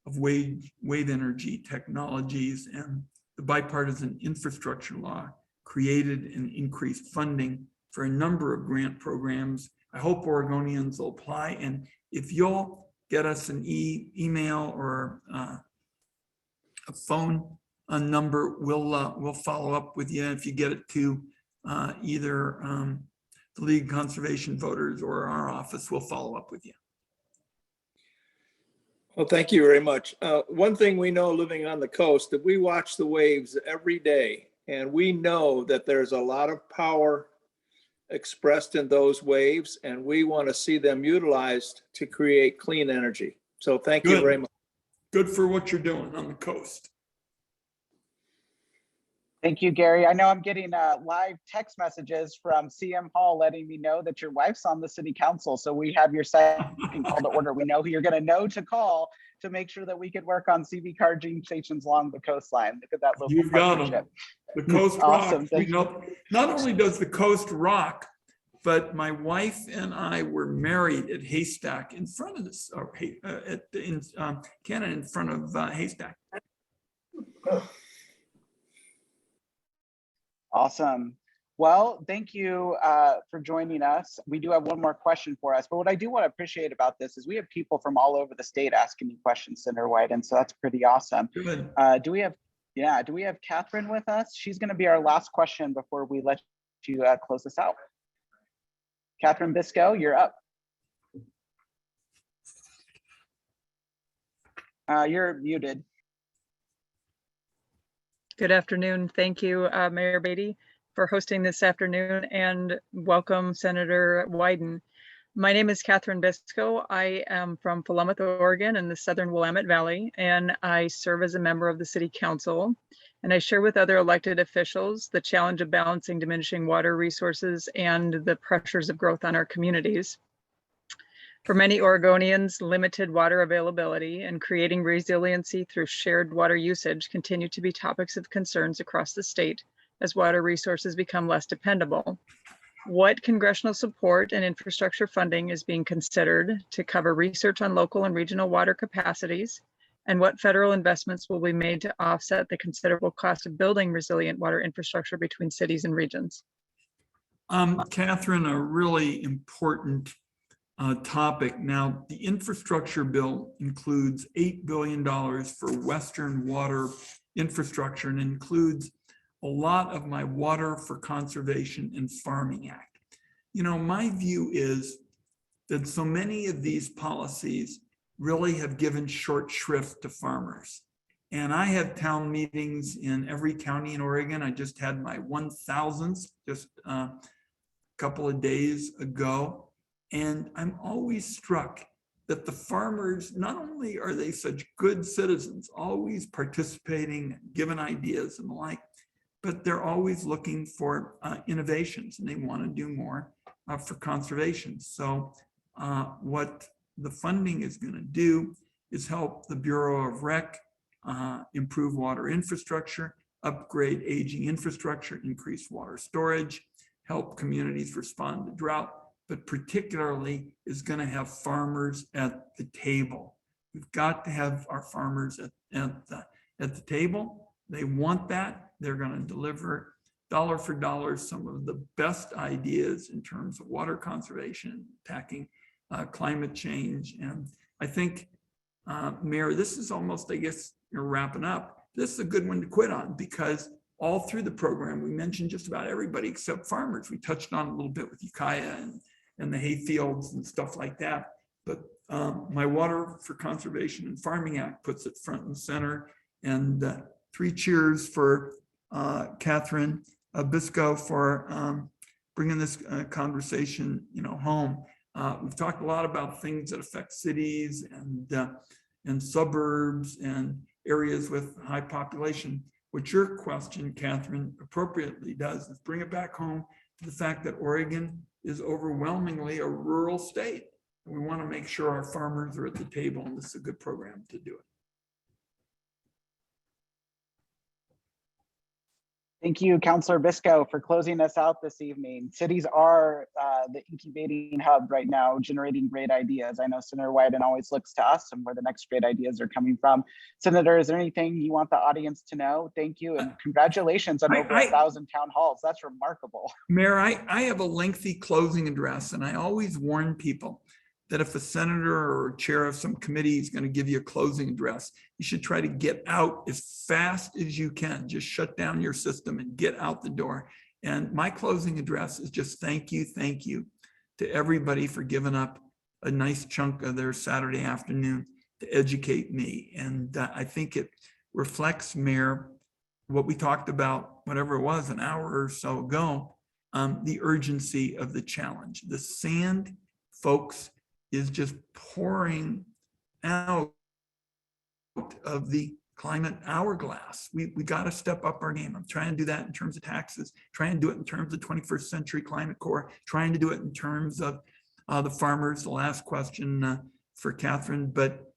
of wave energy technologies, and the bipartisan infrastructure law created and increased funding for a number of grant programs. I hope Oregonians will apply, and if you'll get us an email or a phone number, we'll follow up with you. If you get it to either the League of Conservation Voters or our office, we'll follow up with you. Well, thank you very much. One thing we know living on the coast, that we watch the waves every day, and we know that there's a lot of power expressed in those waves, and we want to see them utilized to create clean energy. So thank you very much. Good for what you're doing on the coast. Thank you, Gary. I know I'm getting live text messages from CM Hall letting me know that your wife's on the city council. So we have your second call to order. We know who you're going to know to call to make sure that we could work on CV charging stations along the coastline. Look at that local You've got partnership. them. The coast Awesome. rocks. We know, not only does the coast rock, but my wife and I were married at Haystack in front of this, or in Canada, in front of Haystack. Awesome. Well, thank you for joining us. We do have one more question for us, but what I do want to appreciate about this is we have people from all over the state asking you questions, Senator Wyden, so that's pretty awesome. Good. Do we have Catherine with us? She's going to be our last question before we let you close this out. Catherine Biscoe, you're up. You're muted. Good afternoon. Thank you, Mayor Beatty, for hosting this afternoon, and welcome, Senator Wyden. My name is Catherine Biscoe. I am from Philomath, Oregon, in the southern Willamette Valley, and I serve as a member of the City Council. And I share with other elected officials the challenge of balancing diminishing water resources and the pressures of growth on our communities. For many Oregonians, limited water availability and creating resiliency through shared water usage continue to be topics of concerns across the state as water resources become less dependable. What congressional support and infrastructure funding is being considered to cover research on local and regional water capacities, and what federal investments will be made to offset the considerable cost of building resilient water infrastructure between cities and regions? Catherine, a really important topic. Now, the infrastructure bill includes $8 billion for Western water infrastructure and includes a lot of my Water for Conservation and Farming Act. You know, my view is that so many of these policies really have given short shrift to farmers. And I have town meetings in every county in Oregon. I just had my 1000th just a couple of days ago. And I'm always struck that the farmers, not only are they such good citizens, always participating, giving ideas and the like, but they're always looking for innovations, and they want to do more for conservation. So what the funding is going to do is help the Bureau of Rec improve water infrastructure, upgrade aging infrastructure, increase water storage, help communities respond to drought, but particularly is going to have farmers at the table. We've got to have our farmers at the table. They want that. They're going to deliver dollar for dollar some of the best ideas in terms of water conservation, attacking climate change. And I think, Mayor, this is almost, I guess you're wrapping up. This is a good one to quit on, because all through the program, we mentioned just about everybody except farmers. We touched on a little bit with Ukiah and the hay fields and stuff like that. But my Water for Conservation and Farming Act puts it front and center. And 3 cheers for Catherine Biscoe for bringing this conversation, home. We've talked a lot about things that affect cities and suburbs and areas with high population. What your question, Catherine, appropriately does is bring it back home to the fact that Oregon is overwhelmingly a rural state. We want to make sure our farmers are at the table, and this is a good program to do it. Thank you, Councillor Biscoe, for closing us out this evening. Cities are the incubating hub right now, generating great ideas. I know Senator Wyden always looks to us and where the next great ideas are coming from. Senator, is there anything you want the audience to know? Thank you, and congratulations on over 1,000 town halls. That's remarkable. Mayor, I have a lengthy closing address, and I always warn people that if a senator or chair of some committee is going to give you a closing address, you should try to get out as fast as you can. Just shut down your system and get out the door. And my closing address is just thank you to everybody for giving up a nice chunk of their Saturday afternoon to educate me. And I think it reflects, Mayor, what we talked about, whatever it was, an hour or so ago, the urgency of the challenge. The sand, folks, is just pouring out of the climate hourglass. We got to step up our game. I'm trying to do that in terms of taxes, trying to do it in terms of 21st Century Climate Corps, trying to do it in terms of the farmers. The last question for Catherine, but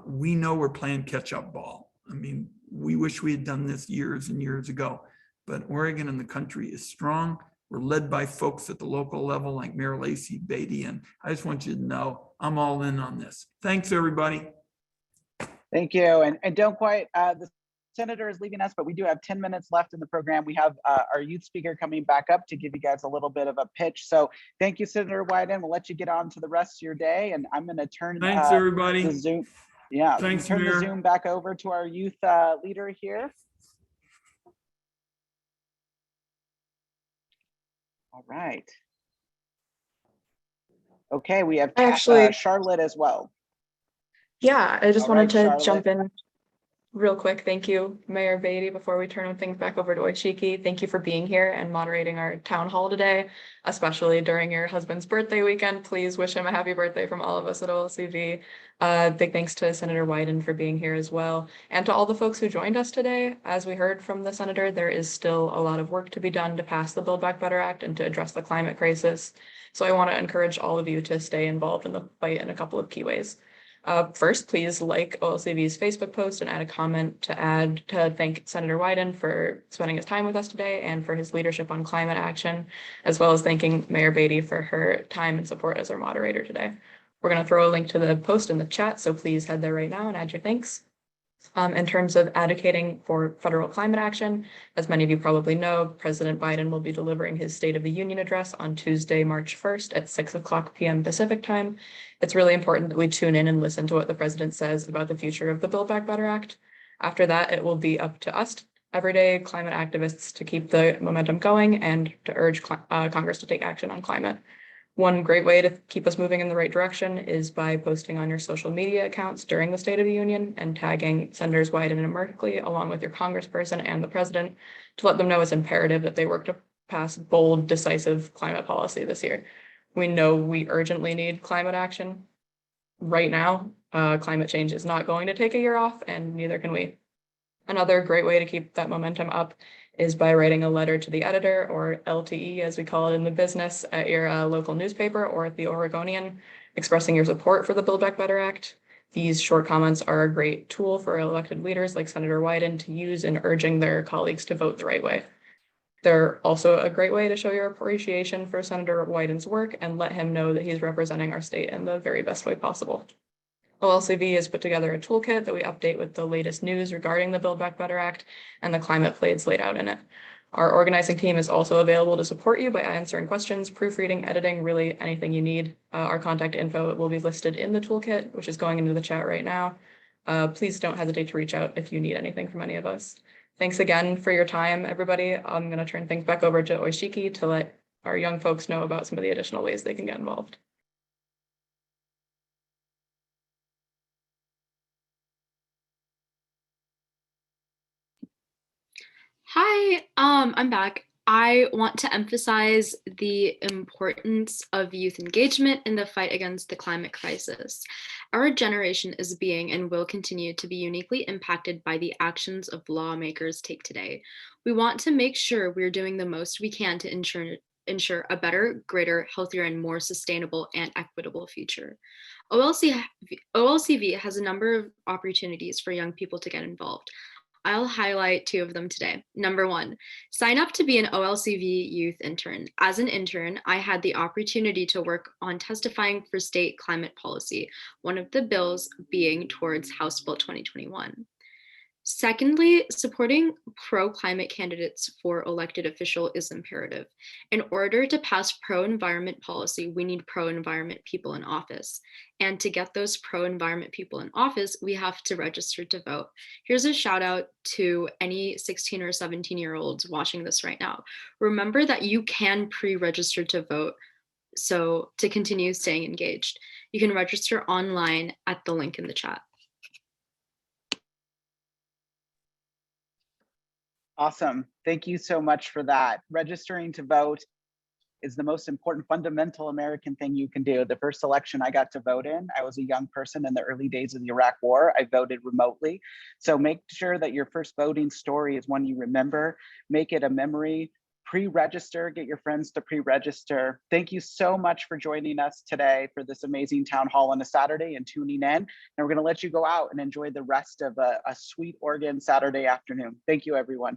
we know we're playing catch-up ball. I mean, we wish we had done this years and years ago, but Oregon and the country is strong. We're led by folks at the local level like Mayor Lacey Beatty, and I just want you to know I'm all in on this. Thanks, everybody. Thank you, and don't quite, the senator is leaving us, but we do have 10 minutes left in the program. We have our youth speaker coming back up to give you guys a little bit of a pitch. So thank you, Senator Wyden. We'll let you get on to the rest of your day, and I'm gonna turn Thanks, everybody. the Zoom, yeah, Thanks, turn Mayor. the Zoom back over to our youth leader here. All right. Okay, we have Charlotte as well. Yeah, I just wanted to Charlotte. jump in real quick. Thank you, Mayor Beatty. Before we turn things back over to Oishiki, thank you for being here and moderating our town hall today, especially during your husband's birthday weekend. Please wish him a happy birthday from all of us at OLCV. Big thanks to Senator Wyden for being here as well. And to all the folks who joined us today. As we heard from the senator, there is still a lot of work to be done to pass the Build Back Better Act and to address the climate crisis. So I want to encourage all of you to stay involved in the fight in a couple of key ways. First, please like OLCV's Facebook post and add a comment to thank Senator Wyden for spending his time with us today and for his leadership on climate action, as well as thanking Mayor Beatty for her time and support as our moderator today. We're going to throw a link to the post in the chat, so please head there right now and add your thanks. In terms of advocating for federal climate action, as many of you probably know, President Biden will be delivering his State of the Union address on Tuesday, March 1st at 6:00 p.m. Pacific time. It's really important that we tune in and listen to what the president says about the future of the Build Back Better Act. After that, it will be up to us, everyday climate activists, to keep the momentum going and to urge Congress to take action on climate. One great way to keep us moving in the right direction is by posting on your social media accounts during the State of the Union and tagging Senators Wyden and Merkley along with your congressperson and the president to let them know it's imperative that they work to pass bold, decisive climate policy this year. We know we urgently need climate action right now. Climate change is not going to take a year off, and neither can we. Another great way to keep that momentum up is by writing a letter to the editor, or LTE as we call it in the business, at your local newspaper or at the Oregonian, expressing your support for the Build Back Better Act. These short comments are a great tool for elected leaders like Senator Wyden to use in urging their colleagues to vote the right way. They're also a great way to show your appreciation for Senator Wyden's work and let him know that he's representing our state in the very best way possible. OLCV has put together a toolkit that we update with the latest news regarding the Build Back Better Act and the climate plays laid out in it. Our organizing team is also available to support you by answering questions, proofreading, editing, really anything you need. Our contact info will be listed in the toolkit, which is going into the chat right now. Please don't hesitate to reach out if you need anything from any of us. Thanks again for your time, everybody. I'm going to turn things back over to Oishiki to let our young folks know about some of the additional ways they can get involved. Hi, I'm back. I want to emphasize the importance of youth engagement in the fight against the climate crisis. Our generation is being and will continue to be uniquely impacted by the actions of lawmakers take today. We want to make sure we're doing the most we can to ensure a better, greater, healthier, and more sustainable and equitable future. OLCV has a number of opportunities for young people to get involved. I'll highlight 2 of them today. Number 1, sign up to be an OLCV youth intern. As an intern, I had the opportunity to work on testifying for state climate policy, one of the bills being towards House Bill 2021. Secondly, supporting pro-climate candidates for elected official is imperative. In order to pass pro-environment policy, we need pro-environment people in office. And to get those pro-environment people in office, we have to register to vote. Here's a shout out to any 16 or 17-year-olds watching this right now. Remember that you can pre-register to vote, so to continue staying engaged. You can register online at the link in the chat. Awesome. Thank you so much for that. Registering to vote is the most important fundamental American thing you can do. The first election I got to vote in, I was a young person in the early days of the Iraq War. I voted remotely. So make sure that your first voting story is one you remember. Make it a memory. Pre-register, get your friends to pre-register. Thank you so much for joining us today for this amazing town hall on a Saturday and tuning in. And we're going to let you go out and enjoy the rest of a sweet Oregon Saturday afternoon. Thank you, everyone.